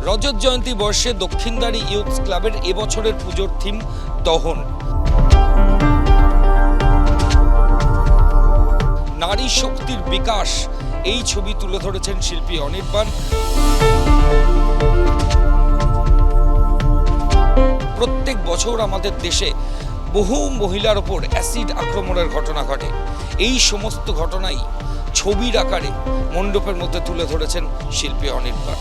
রজত জয়ন্তী বর্ষে দক্ষিণদ্বারী ইউথ ক্লাবের এবছরের পুজোর থিম দহন। নারী শক্তির বিকাশ, এই ছবি তুলে ধরেছেন শিল্পী অনির্বাণ। প্রত্যেক বছর আমাদের দেশে বহু মহিলার ওপর অ্যাসিড আক্রমণের ঘটনা ঘটে। এই সমস্ত ঘটনাই ছবির আকারে মণ্ডপের মধ্যে তুলে ধরেছেন শিল্পী অনির্বাণ।